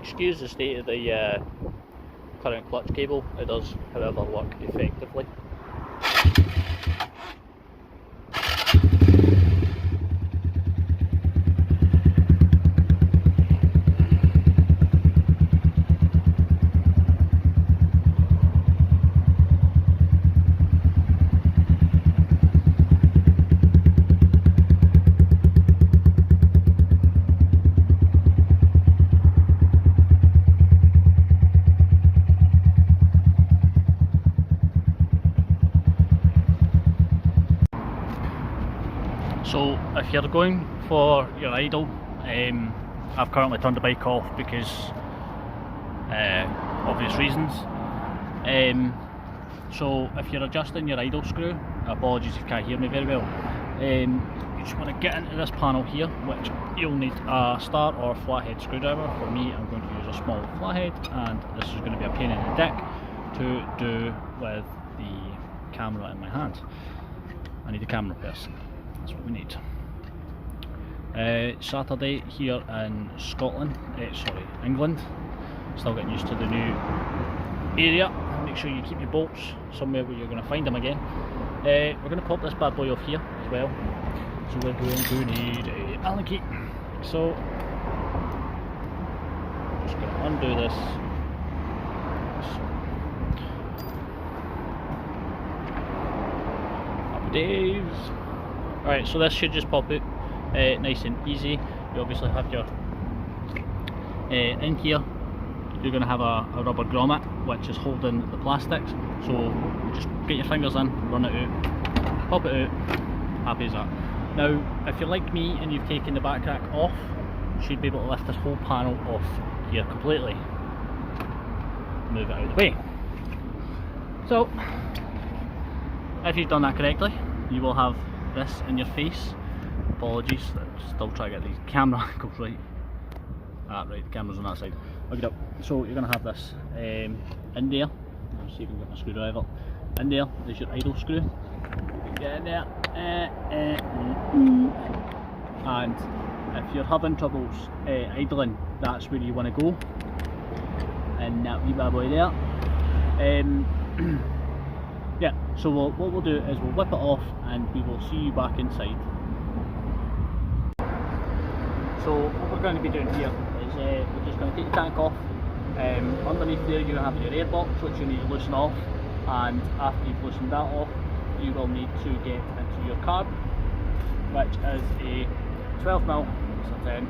excuse the state of the current clutch cable, it does however work effectively. So if you're going for your idle, I've currently turned the bike off because obvious reasons. So if you're adjusting your idle screw, apologies if you can't hear me very well, you just want to get into this panel here, which you'll need a star or flathead screwdriver. For me, I'm going to use a small flathead, and this is going to be a pain in the dick to do with the camera in my hand. I need a camera person. That's what we need. Saturday here in Scotland, sorry, England. Still getting used to the new area. Make sure you keep your bolts somewhere where you're going to find them again. We're going to pop this bad boy off here as well. So we're going to need a Allen key. So just going to undo this. Happy days. Alright, so this should just pop out nice and easy. You obviously have your, in here, you're going to have a rubber grommet which is holding the plastics. So just get your fingers in, run it out, pop it out, happy as that. Now, if you're like me and you've taken the back rack off, you should be able to lift this whole panel off here completely. Move it out of the way. So, if you've done that correctly, you will have this in your face. Apologies, still trying to get the camera goes right. Ah, right, the camera's on that side. Okay, so you're going to have this in there. Let's see if we can get my screwdriver. In there, there's your idle screw. Get in there. And if you're having troubles idling, that's where you want to go. And that wee bad boy there. Yeah, so what we'll do is we'll whip it off and we will see you back inside. So what we're going to be doing here is we're just going to take the tank off. Underneath there you're going to have your air box, which you need to loosen off, and after you've loosened that off you will need to get into your carb, which is a 12mm, it's a 10.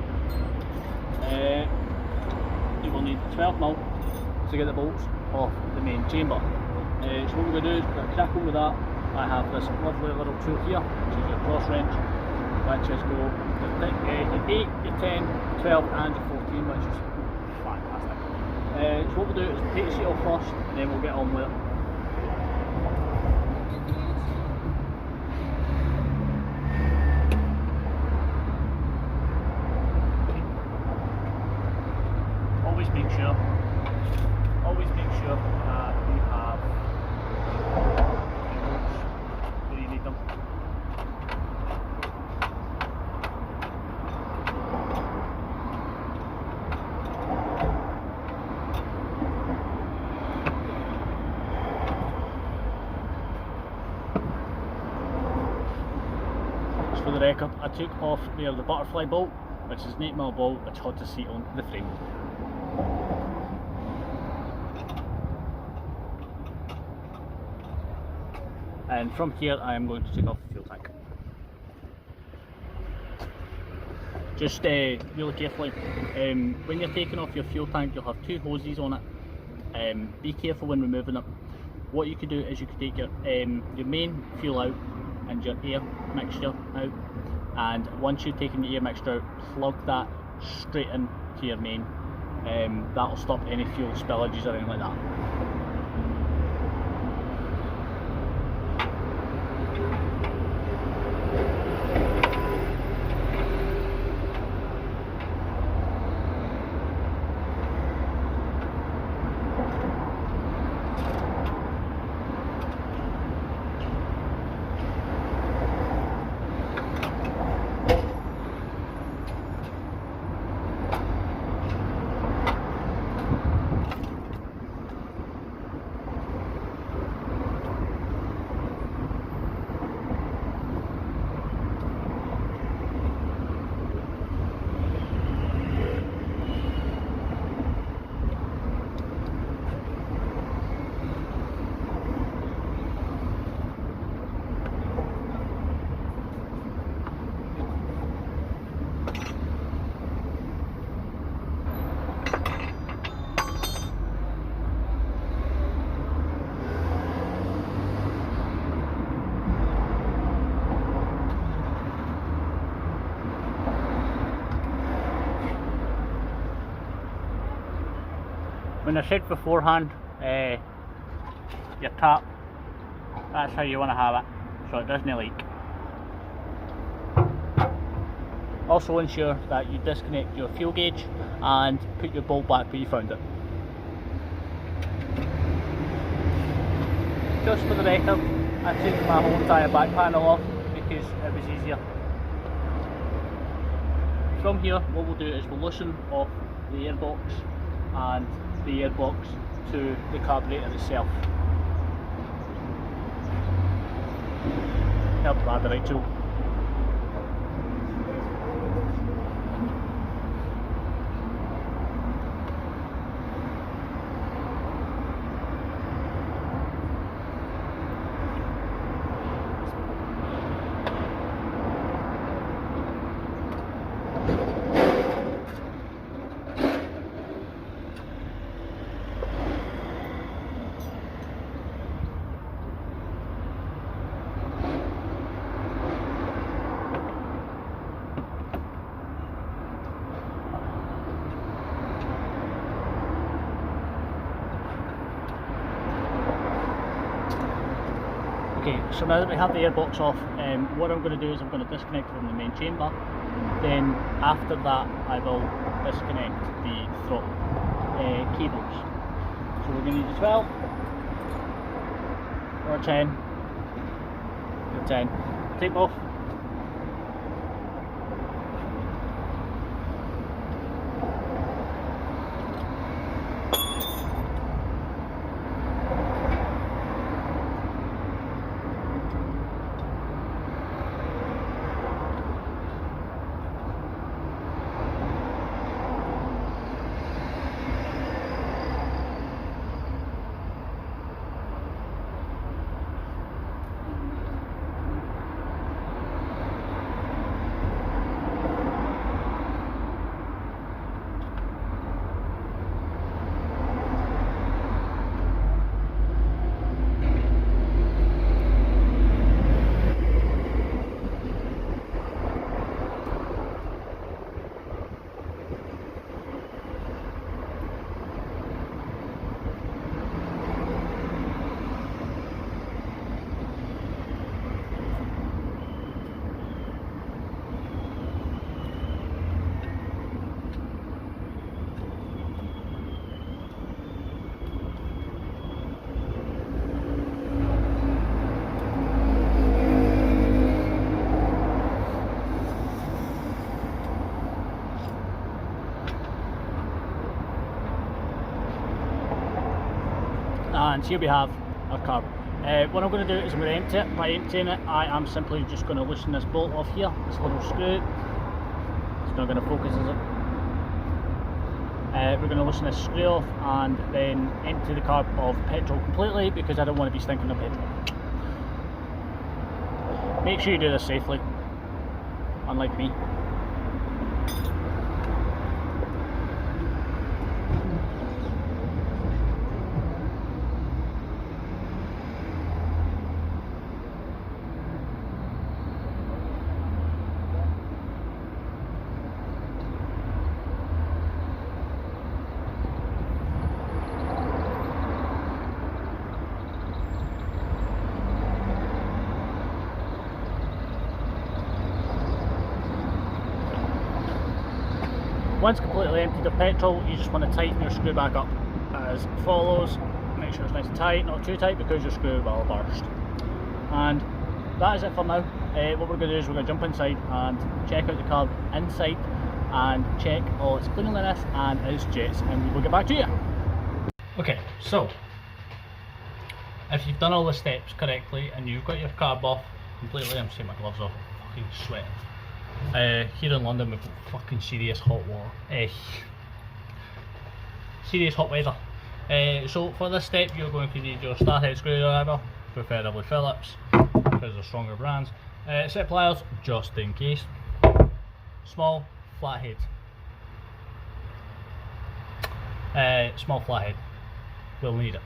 You will need 12mm to get the bolts off the main chamber. So what we're going to do is we're going to crack on with that. I have this lovely little tool here, which is your cross wrench, which is go your 8, your 10, 12 and your 14, which is fantastic. So what we'll do is take the seat off first and then we'll get on with it. Always make sure that you have where you need them. Just for the record, I took off there the butterfly bolt, which is an 8mm bolt which holds the seat on the frame. And from here I am going to take off the fuel tank. Just really carefully, when you're taking off your fuel tank you'll have two hoses on it. Be careful when removing it. What you could do is you could take your main fuel out and your air mixture out, and once you've taken the air mixture out, plug that straight into your main. That will stop any fuel spillages or anything like that. When I said beforehand, your tap, that's how you want to have it, so it doesn't leak. Also ensure that you disconnect your fuel gauge and put your bolt back where you found it. Just for the record, I took my whole entire back panel off because it was easier. From here, what we'll do is we'll loosen off the airbox and the airbox to the carburetor itself. Help that the right tool. Okay, so now that we have the airbox off, what I'm going to do is I'm going to disconnect from the main chamber. Then after that I will disconnect the throttle cables. So we're going to use a 12 or a 10. A 10. Tape off. And here we have our carb. What I'm going to do is I'm going to empty it. By emptying it, I am simply just going to loosen this bolt off here, this little screw. It's not going to focus, is it? We're going to loosen this screw off and then empty the carb of petrol completely because I don't want to be stinking of petrol. Make sure you do this safely, unlike me. Once completely emptied of petrol, you just want to tighten your screw back up as follows. Make sure it's nice and tight, not too tight because your screw will burst. And that is it for now. What we're going to do is we're going to jump inside and check out the carb inside and check all its cleanliness and its jets, and we will get back to you. Okay, so if you've done all the steps correctly and you've got your carb off completely, I'm just taking my gloves off, I'm fucking sweating. Here in London we've got fucking serious hot water, serious hot weather. So for this step you're going to need your star head screwdriver, preferably Phillips because they're stronger brands, set of pliers just in case, small flathead, we'll need it.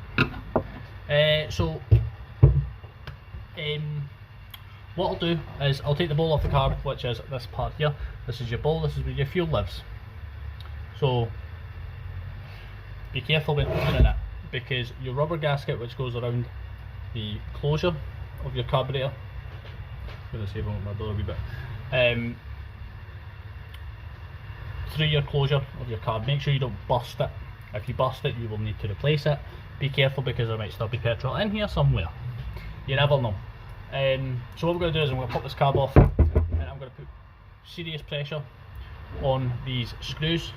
What I'll do is I'll take the bowl off the carb, which is this part here. This is your bowl, this is where your fuel lives. So be careful when opening it, because your rubber gasket which goes around the closure of your carburetor, I'm going to save on my door a wee bit, through your closure of your carb, make sure you don't burst it. If you burst it, you will need to replace it. Be careful, because there might still be petrol in here somewhere. You never know. So what we're going to do is I'm going to pop this carb off, and I'm going to put serious pressure on these screws,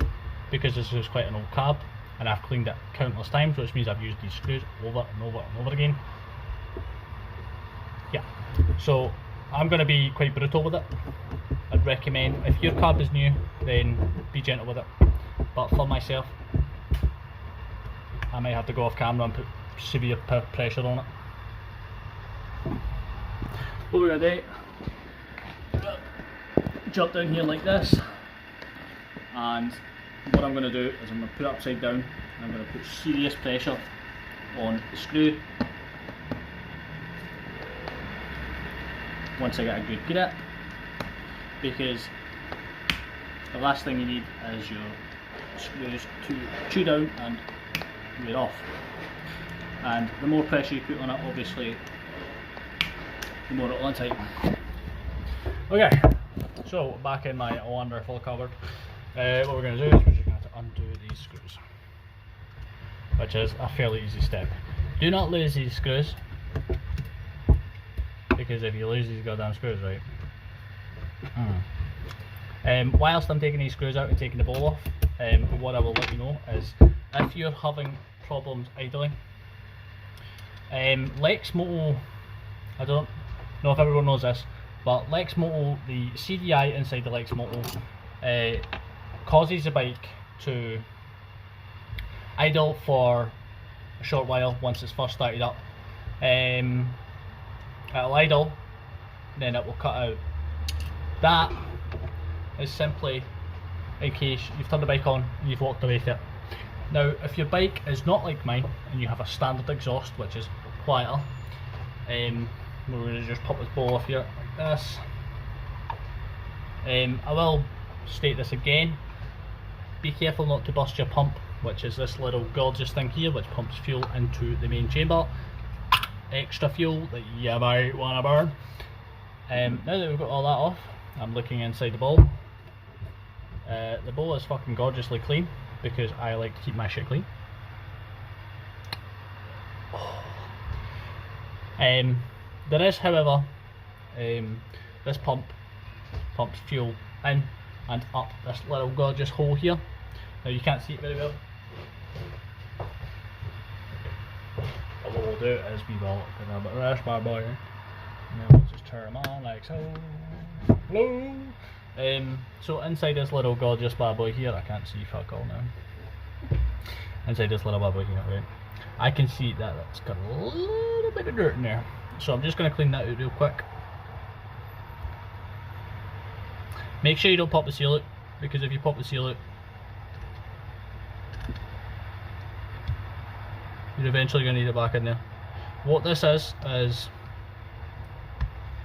because this is quite an old carb and I've cleaned it countless times, which means I've used these screws over and over and over again. Yeah, so I'm going to be quite brutal with it. I'd recommend, if your carb is new, then be gentle with it, but for myself, I might have to go off camera and put severe pressure on it. What we're going to do, jump down here like this, and what I'm going to do is I'm going to put it upside down, and I'm going to put serious pressure on the screw. Once I get a good grip, because the last thing you need is your screws to chew down and wear off. And the more pressure you put on it, obviously, the more it will tighten. Okay, so back in my wonderful cupboard, what we're going to do is we're just going to undo these screws, which is a fairly easy step. Do not lose these screws, because if you lose these goddamn screws, right? Whilst I'm taking these screws out and taking the ball off, what I will let you know is, if you're having problems idling, Lexmoto, I don't know if everyone knows this, but Lexmoto, the CDI inside the Lexmoto causes the bike to idle for a short while once it's first started up. It'll idle, then it will cut out. That is simply in case you've turned the bike on and you've walked away with it. Now, if your bike is not like mine and you have a standard exhaust which is quieter, we're going to just pop this ball off here like this. I will state this again, be careful not to burst your pump, which is this little gorgeous thing here which pumps fuel into the main chamber. Extra fuel that you might want to burn. Now that we've got all that off, I'm looking inside the bowl. The bowl is fucking gorgeously clean, because I like to keep my shit clean. There is, however, this pump pumps fuel in and up this little gorgeous hole here. Now you can't see it very well, but what we'll do is we will put a bit of this bad boy in, and then we'll just turn them on like so. Hello. So inside this little gorgeous bad boy here, I can't see fuck all now. Inside this little bad boy here, right, I can see that it's got a little bit of dirt in there. So I'm just going to clean that out real quick. Make sure you don't pop the seal out, because if you pop the seal out, you're eventually going to need it back in there. What this is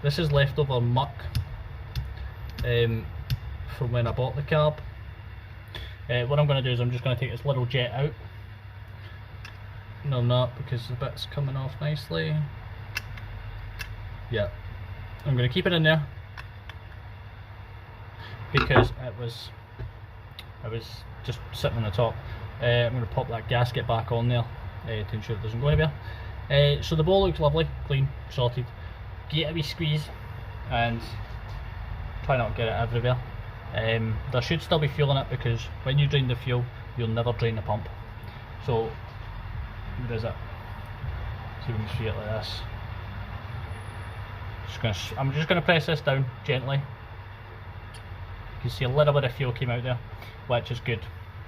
this is leftover muck from when I bought the carb. What I'm going to do is I'm just going to take this little jet out. No, I'm not, because the bit's coming off nicely. Yeah, I'm going to keep it in there because it was just sitting on the top. I'm going to pop that gasket back on there to ensure it doesn't go anywhere. So the ball looks lovely, clean, sorted. Get a wee squeeze and try not to get it everywhere. There should still be fuel in it, because when you drain the fuel, you'll never drain the pump. So where is it? See if we can see it like this. I'm just going to press this down gently. You can see a little bit of fuel came out there, which is good,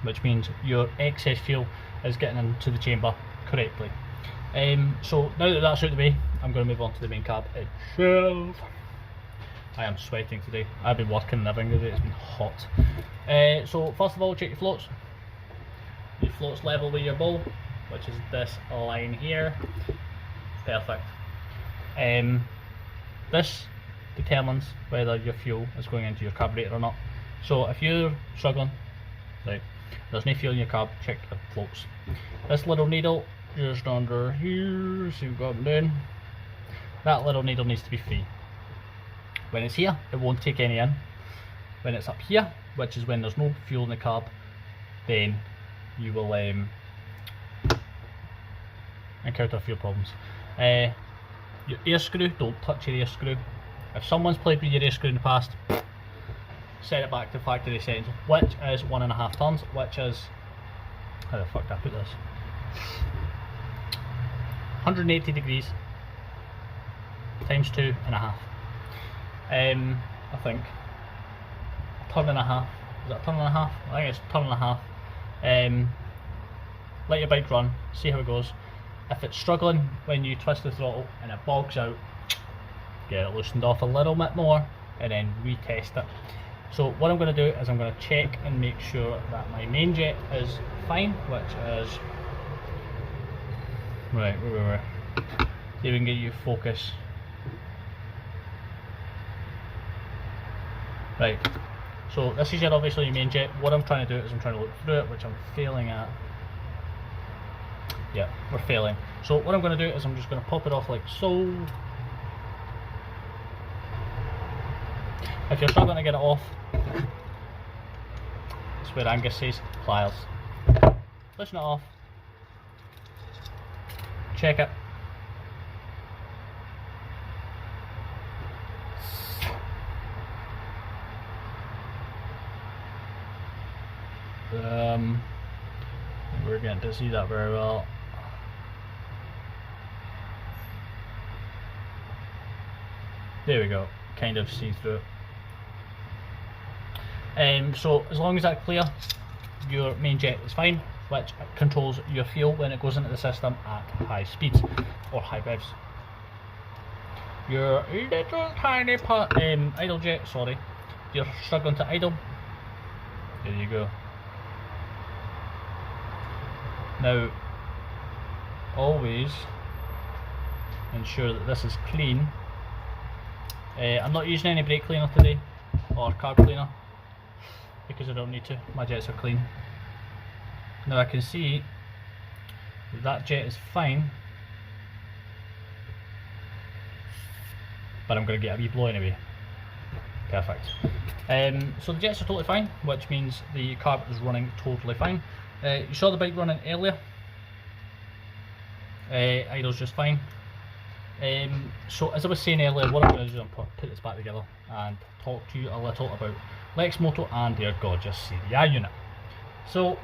which means your excess fuel is getting into the chamber correctly. So now that that's out of the way, I'm going to move on to the main carb itself. I am sweating today. I've been working and everything today, it's been hot. So first of all, check your floats. Your floats level with your bowl, which is this line here. Perfect. This determines whether your fuel is going into your carburetor or not. So if you're struggling, right, There's no fuel in your carb, check your floats. This little needle just under here, see we've got them down. That little needle needs to be free. When it's here, it won't take any in. When it's up here, which is when there's no fuel in the carb, then you will encounter fuel problems. Your air screw, don't touch your air screw. If someone's played with your air screw in the past, set it back to factory settings, which is 1.5 tons, which is, how the fuck did I put this? 180 degrees times 2.5. I think a ton and a half. Is that a ton and a half? I think it's a ton and a half. Let your bike run, see how it goes. If it's struggling when you twist the throttle and it bogs out, get it loosened off a little bit more and then retest it. So what I'm going to do is I'm going to check and make sure that my main jet is fine, which is right, where see if we can get you focus. Right, so this is obviously your main jet. What I'm trying to do is I'm trying to look through it, which I'm failing at. Yeah, we're failing. So what I'm going to do is I'm just going to pop it off like so. If you're struggling to get it off, that's where Angus says pliers. Loosen it off, check it. We're getting to see that very well. There we go, kind of see through it. So as long as that's clear, your main jet is fine, which controls your fuel when it goes into the system at high speeds or high revs. Your little tiny idle jet, sorry, if you're struggling to idle, there you go. Now, always ensure that this is clean. I'm not using any brake cleaner today or carb cleaner because I don't need to. My jets are clean. Now I can see that jet is fine, but I'm going to get a wee blow anyway. Perfect. So the jets are totally fine, which means the carb is running totally fine. You saw the bike running earlier. Idle's just fine. So as I was saying earlier, what I'm going to do is put this back together and talk to you a little about Lexmoto and their gorgeous CDI unit. So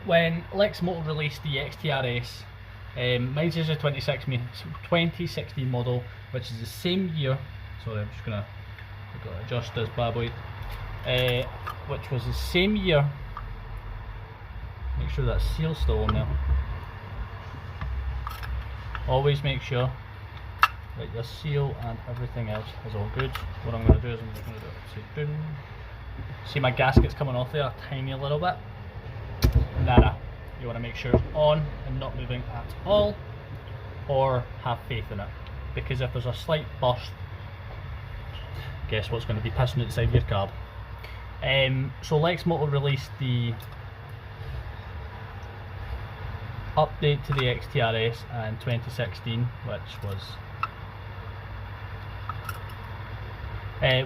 when Lexmoto released the XTRS, mine is a 2016 model, which is the same year. Sorry, I'm just going to adjust this bad boy. Which was the same year. Make sure that seal's still on there. Always make sure that your seal and everything else is all good. What I'm going to do is I'm just going to do it upside down. See my gasket's coming off there a tiny little bit. Nah. You want to make sure it's on and not moving at all, or have faith in it, because if there's a slight burst, guess what's going to be pissing outside your carb. So Lexmoto released the update to the XTRS in 2016,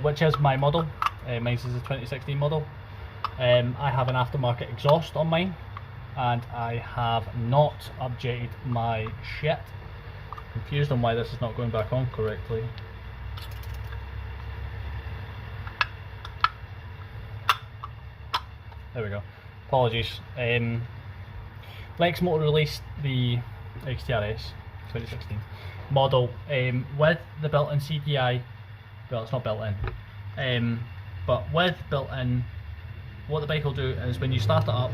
which is my model. Mine is a 2016 model. I have an aftermarket exhaust on mine, and I have not updated my shit. Confused on why this is not going back on correctly. There we go. Apologies. Lexmoto released the XTRS 2016 model with the built-in CDI. Well, it's not built-in, but with built-in, what the bike will do is when you start it up,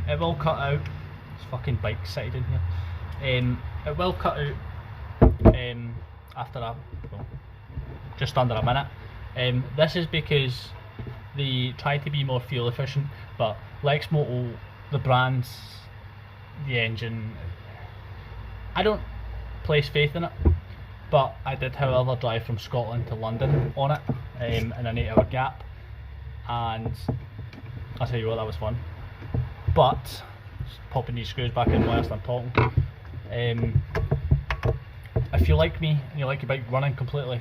it will cut out. This fucking bike sighted in here. It will cut out after just under a minute. This is because they try to be more fuel efficient, but Lexmoto, the brands, the engine, I don't place faith in it. but I did however drive from Scotland to London on it in an 8-hour gap, and I'll tell you what, that was fun. But just popping these screws back in whilst I'm talking, if you like me and you like your bike running completely,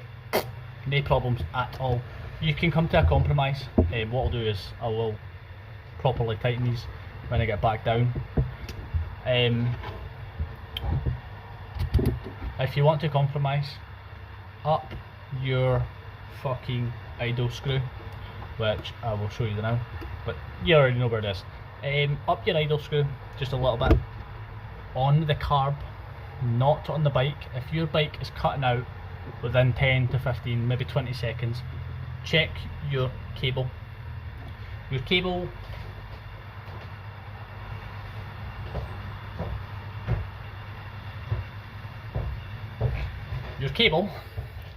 no problems at all, you can come to a compromise. What I'll do is I will properly tighten these when I get back down. If you want to compromise, up your fucking idle screw, which I will show you now, but you already know where it is. Up your idle screw just a little bit on the carb, not on the bike. If your bike is cutting out within 10 to 15, maybe 20 seconds, check your cable. Your cable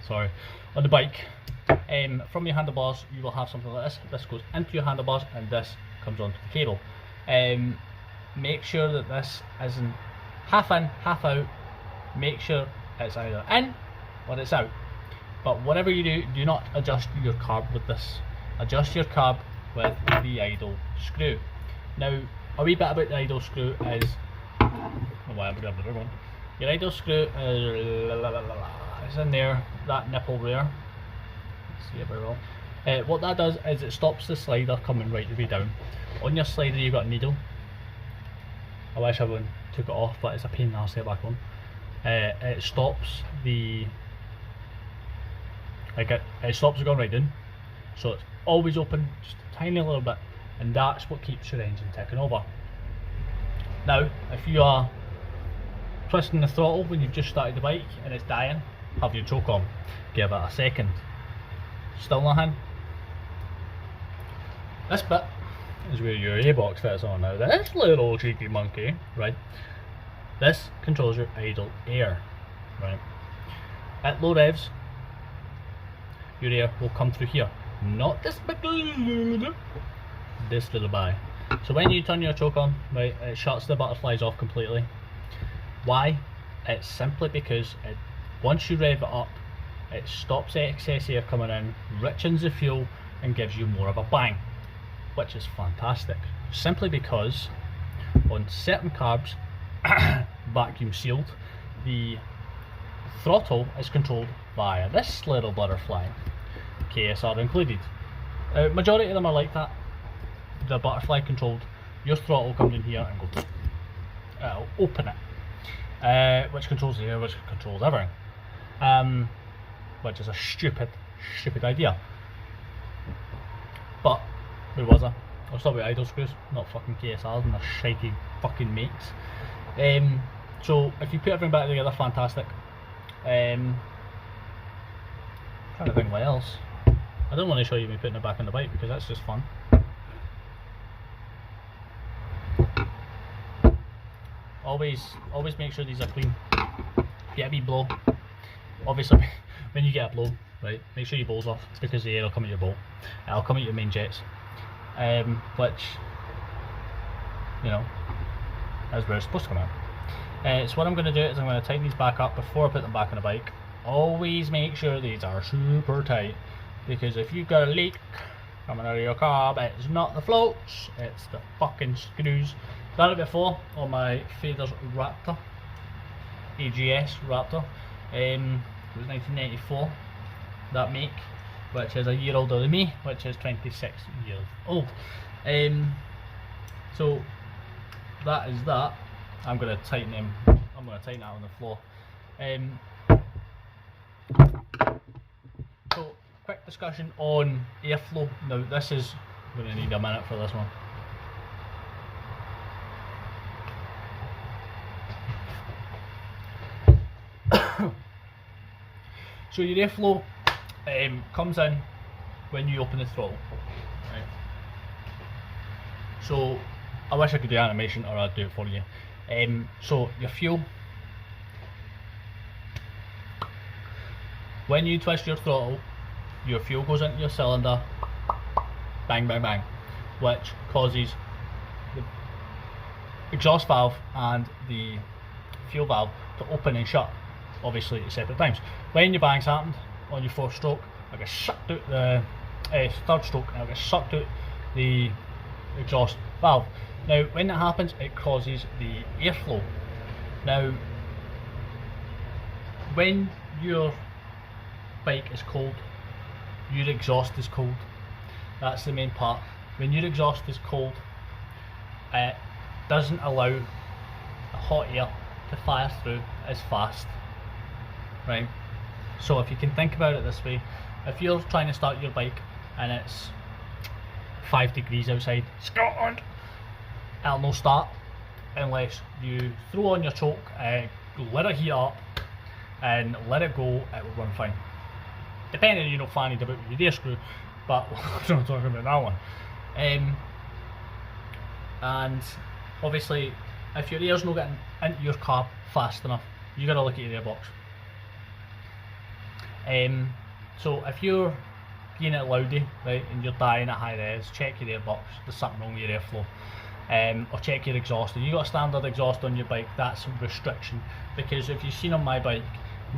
sorry, on the bike, from your handlebars you will have something like this. This goes into your handlebars and this comes onto the cable. Make sure that this isn't half in, half out. Make sure it's either in or it's out. But whatever you do, do not adjust your carb with this. Adjust your carb with the idle screw. Now, a wee bit about the idle screw is, your idle screw is in there, that nipple there. See it very well. What that does is it stops the slider coming right the way down. On your slider you've got a needle. I wish everyone took it off, but it's a pain in the arse to get back on. It stops the, it stops it going right down, so it's always open just a tiny little bit, and that's what keeps your engine ticking over. Now, if you are twisting the throttle when you've just started the bike and it's dying, have your choke on, give it a second. Still nothing. This bit is where your A-box fits on now. This little cheeky monkey, right? This controls your idle air, right? At low revs, your air will come through here, not this big, this little guy. So when you turn your choke on, right, it shuts the butterflies off completely. Why? It's simply because once you rev it up, it stops excess air coming in, richens the fuel, and gives you more of a bang, which is fantastic. Simply because on certain carbs, vacuum sealed, the throttle is controlled via this little butterfly, KSR included. Majority of them are like that. The butterfly controlled, your throttle comes in here and goes, it'll open it, which controls the air, which controls everything, which is a stupid idea. But where was I? I was talking about idle screws, not fucking KSRs and their shitey fucking mates. So if you put everything back together, fantastic. Trying to think what else. I don't want to show you me putting it back on the bike because that's just fun. Always make sure these are clean. Get a wee blow. Obviously, when you get a blow, right, make sure your bowl's off because the air will come at your bowl. It'll come at your main jets, which, you know, is where it's supposed to come out. So what I'm going to do is I'm going to tighten these back up before I put them back on the bike. Always make sure these are super tight, because if you've got a leak coming out of your carb, it's not the floats, it's the fucking screws. Done it before on my Faders Raptor, AGS Raptor. It was 1994, that make, which is a year older than me, which is 26 years old. So that is that. I'm going to tighten him. I'm going to tighten that on the floor. So quick discussion on airflow. Now this is, I'm going to need a minute for this one. So your airflow comes in when you open the throttle, right? So I wish I could do animation, or I'd do it for you. So your fuel, when you twist your throttle, your fuel goes into your cylinder, bang bang bang, which causes the exhaust valve and the fuel valve to open and shut. obviously at separate times. When your bang's happened on your 4th stroke, it'll get sucked out the 3rd stroke, and it'll get sucked out the exhaust valve. Now when that happens, it causes the airflow. Now when your bike is cold, your exhaust is cold. That's the main part. When your exhaust is cold, it doesn't allow the hot air to fire through as fast, right? So if you can think about it this way, if you're trying to start your bike and it's 5 degrees outside Scotland, it'll no start unless you throw on your choke, let it heat up and let it go. It will run fine, depending, you know, fannied about your rear screw, but we're not talking about that one. And obviously if your air's not getting into your carb fast enough, you gotta look at your airbox. So if you're being at Loudy, right, and you're dying at high res, check your airbox, there's something wrong with your airflow. Or check your exhaust. If you got a standard exhaust on your bike, that's a restriction, because if you've seen on my bike,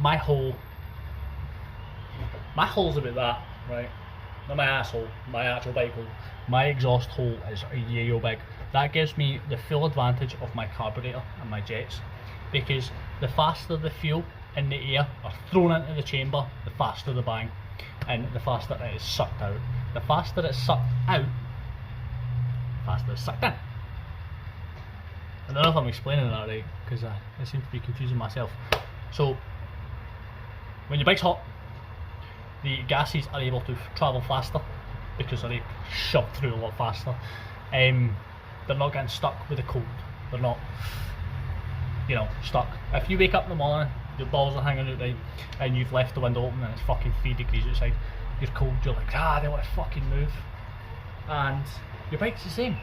my hole's about that, right? Not my asshole, my actual bike hole. My exhaust hole is yayo big. That gives me the full advantage of my carburetor and my jets, because the faster the fuel in the air are thrown into the chamber, the faster the bang, and the faster it is sucked out. The faster it's sucked out, the faster it's sucked in. I don't know if I'm explaining that right, because I seem to be confusing myself. So when your bike's hot, the gases are able to travel faster because they're shoved through a lot faster. They're not getting stuck with the cold. They're not, you know, stuck. If you wake up in the morning, your balls are hanging out, right, and you've left the window open and it's fucking 3 degrees outside, you're cold, you're like, they want to fucking move. And your bike's the same.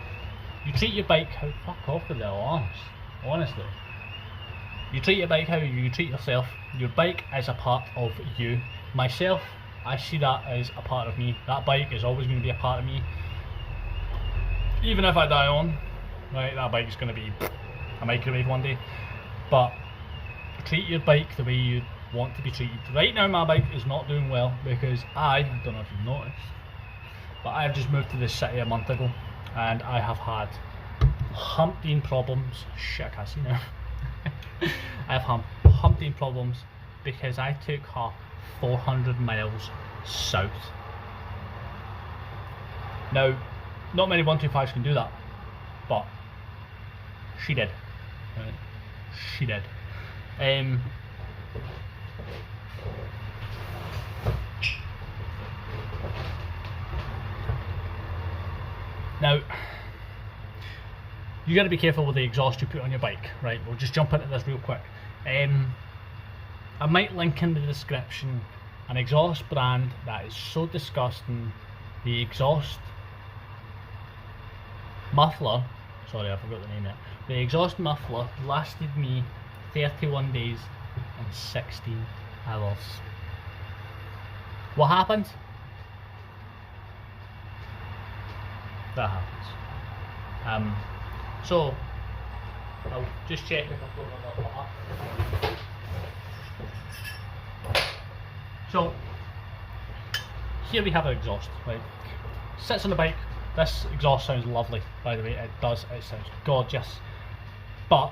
You treat your bike how, fuck off with the alarms, honestly. You treat your bike how you treat yourself. Your bike is a part of you. Myself, I see that as a part of me. That bike is always going to be a part of me. Even if I die on, right, that bike is going to be a microwave one day. But treat your bike the way you want to be treated. Right now my bike is not doing well because I don't know if you've noticed, but I've just moved to this city a month ago and I have had humping problems. Shit, I can't see now. I've had humping problems because I took her 400 miles south. Now, not many 125s can do that, but she did. Right? She did. Now, you got to be careful with the exhaust you put on your bike, right? We'll just jump into this real quick. I might link in the description an exhaust brand that is so disgusting. The exhaust muffler, sorry, I forgot the name of it. The exhaust muffler lasted me 31 days and 16 hours. What happened? That happens. So I'll just check if I've got my water. So here we have an exhaust, right? Sits on the bike. This exhaust sounds lovely, by the way. It does. It sounds gorgeous. But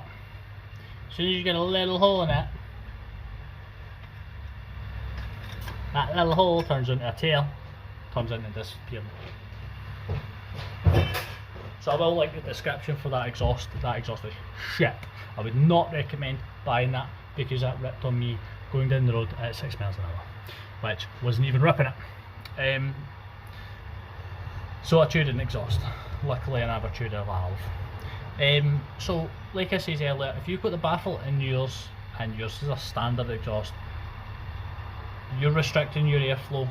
as soon as you get a little hole in it, that little hole turns into a tail, turns into this here. So I will link the description for that exhaust. That exhaust is shit. I would not recommend buying that because that ripped on me going down the road at 6 miles an hour, which wasn't even ripping it. So I chewed an exhaust. Luckily I never chewed a valve. So like I said earlier, if you've got the baffle in yours and yours is a standard exhaust, you're restricting your airflow.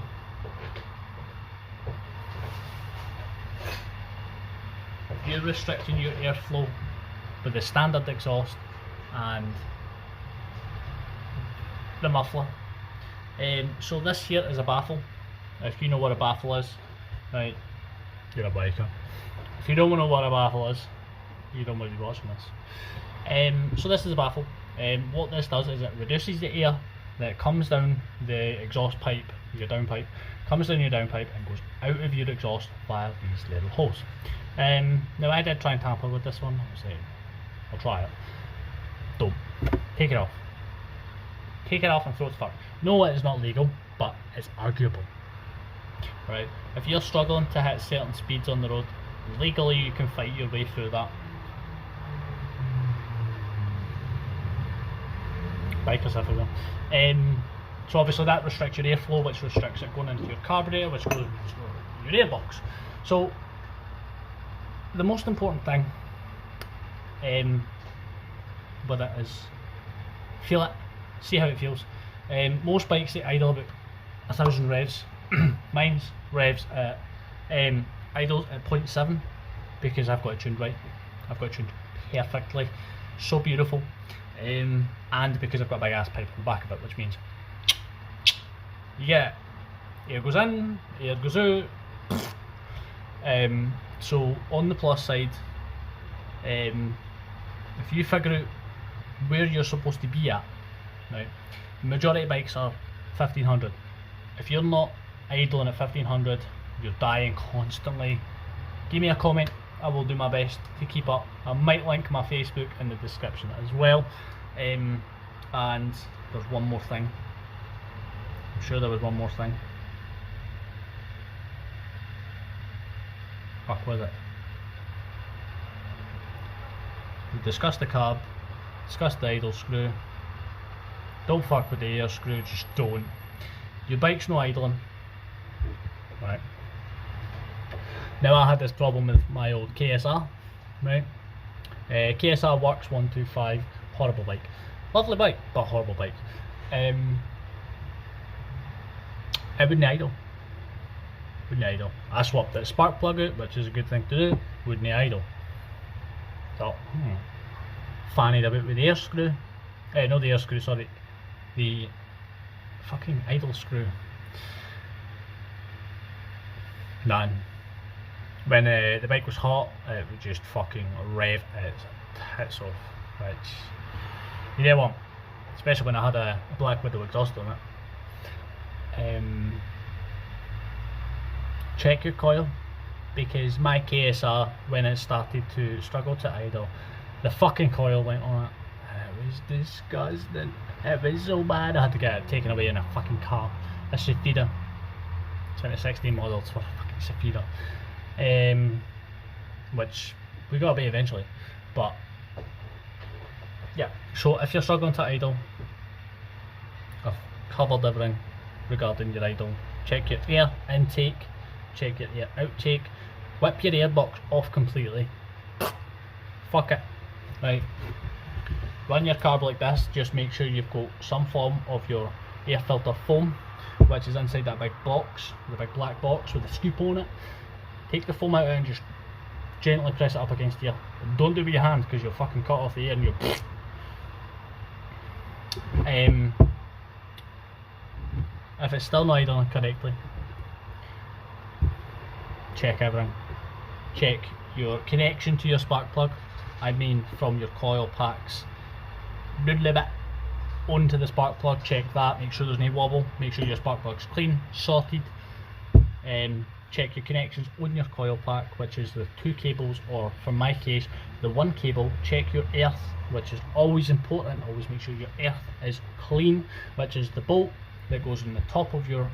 You're restricting your airflow with the standard exhaust and the muffler. So this here is a baffle. If you know what a baffle is, right, you're a biker. If you don't know what a baffle is, you don't want to be watching this. So this is a baffle. What this does is it reduces the air that comes down the exhaust pipe, your downpipe, comes down your downpipe and goes out of your exhaust via these little holes. Now I did try and tamper with this one. I'll try it. Don't. Take it off. Take it off and throw it to fuck. No, it is not legal, but it's arguable. Right? If you're struggling to hit certain speeds on the road, legally you can fight your way through that. Bikers everywhere. So obviously that restricts your airflow, which restricts it going into your carburetor, which goes into your airbox. So the most important thing with it is feel it, see how it feels. Most bikes they idle about 1,000 revs. Mine's revs at idles at 0.7 because I've got it tuned right. I've got it tuned perfectly, so beautiful. And because I've got a big ass pipe on the back of it, which means you get it. Air goes in, air goes out. So on the plus side, if you figure out where you're supposed to be at, right? The majority of bikes are 1500. If you're not idling at 1500, you're dying constantly. Give me a comment. I will do my best to keep up. I might link my Facebook in the description as well. And there's one more thing. I'm sure there was one more thing. Fuck, was it? We discussed the carb, discussed the idle screw. Don't fuck with the air screw, just don't. Your bike's no idling. Right. Now I had this problem with my old KSR, right? KSR Works 125, horrible bike. Lovely bike, but horrible bike. It wouldn't idle. Wouldn't idle. I swapped the spark plug out, which is a good thing to do. Wouldn't idle. So, fannied about with the air screw. No, the air screw, sorry. The fucking idle screw. None. When the bike was hot, it would just fucking rev its tits off, which you don't want, especially when I had a Black Widow exhaust on it. Check your coil, because my KSR, when it started to struggle to idle, the fucking coil went on it. It was disgusting. It was so bad I had to get it taken away in a fucking car. A Safira 2016 model, it's for a fucking Safira. Which we got away eventually, but yeah. So if you're struggling to idle, I've covered everything regarding your idle. Check your air intake, check your air outtake, whip your airbox off completely. Fuck it, right? Run your carb like this. Just make sure you've got some form of your air filter foam, which is inside that big box, the big black box with the scoop on it. Take the foam out and just gently press it up against the air. Don't do it with your hand because you'll fucking cut off the air and you'll if it's still not idling correctly, check everything. Check your connection to your spark plug. I mean from your coil packs noodly bit onto the spark plug. Check that, make sure there's no wobble, make sure your spark plug's clean, sorted. Check your connections on your coil pack, which is the two cables, or for my case the one cable. Check your earth, which is always important. Always make sure your earth is clean, which is the bolt that goes in the top of your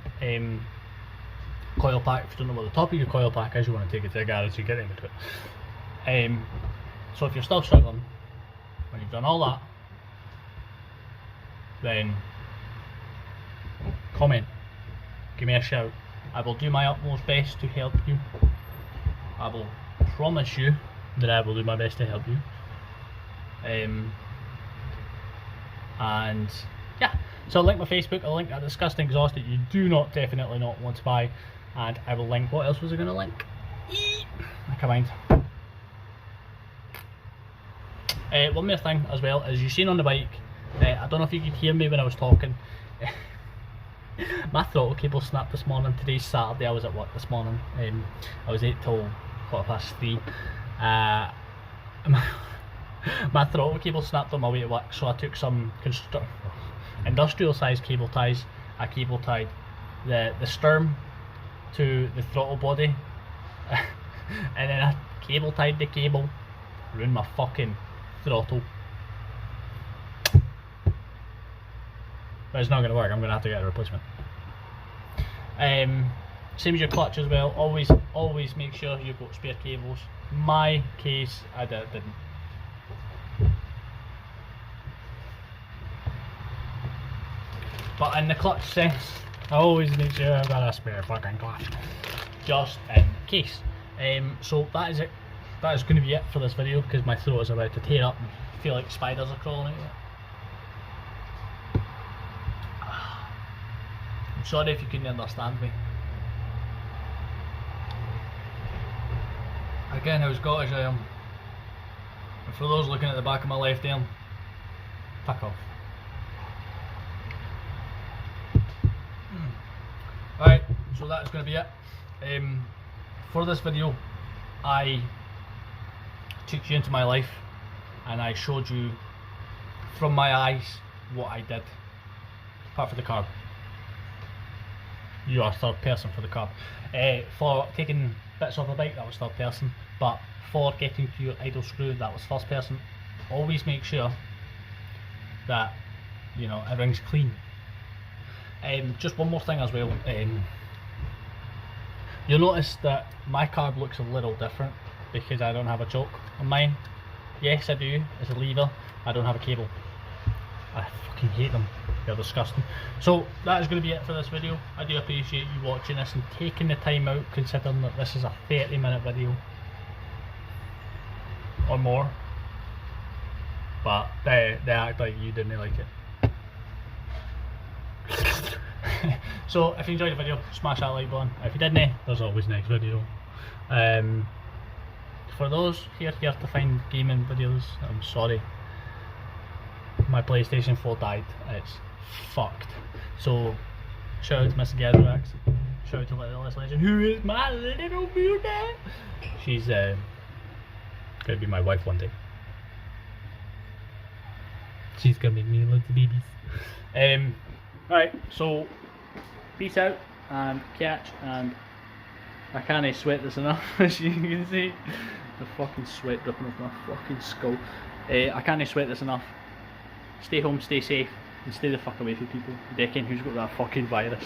coil pack. If you don't know what the top of your coil pack is, you want to take it to the garage to get into it. So if you're still struggling, when you've done all that, then comment, give me a shout. I will do my utmost best to help you. I will promise you that I will do my best to help you. And yeah, so I'll link my Facebook, I'll link that disgusting exhaust that you do not, definitely not want to buy, and I will link, what else was I going to link? I can't mind. One more thing as well, as you've seen on the bike, I don't know if you could hear me when I was talking. My throttle cable snapped this morning. Today's Saturday, I was at work this morning. I was 8 till 3:15. My throttle cable snapped on my way to work, so I took some industrial sized cable ties. I cable tied the stern to the throttle body and then I cable tied the cable around my fucking throttle. But it's not going to work, I'm going to have to get a replacement. Same as your clutch as well, always make sure you've got spare cables. My case, I didn't. But in the clutch sense, I always make sure I've got a spare fucking clutch, just in case. So that is it. That is going to be it for this video, because my throat is about to tear up and I feel like spiders are crawling out of it. I'm sorry if you couldn't understand me. Again, how Scottish I am. And for those looking at the back of my left arm, fuck off. Right, so that's going to be it. For this video, I took you into my life and I showed you from my eyes what I did, apart from the carb. You are third person for the carb. For taking bits off the bike, that was third person, but for getting to your idle screw, that was first person. Always make sure that, you know, everything's clean. Just one more thing as well, you'll notice that my carb looks a little different because I don't have a choke on mine. Yes, I do, it's a lever, I don't have a cable. I fucking hate them, they're disgusting. So that is going to be it for this video. I do appreciate you watching this and taking the time out, considering that this is a 30-minute video or more, but they act like you didn't like it. So if you enjoyed the video, smash that like button. If you didn't, there's always next video. For those here to find gaming videos, I'm sorry, my PlayStation 4 died. It's fucked. So shout out to Mr. Gatherax, shout out to Little Legend, who is my little beauty. She's gonna be my wife one day. She's gonna make me loads of babies. Right, so peace out and catch, and I can't sweat this enough, as you can see. The fucking sweat dripping off my fucking skull. I can't sweat this enough. Stay home, stay safe, and stay the fuck away from people decking who's got that fucking virus.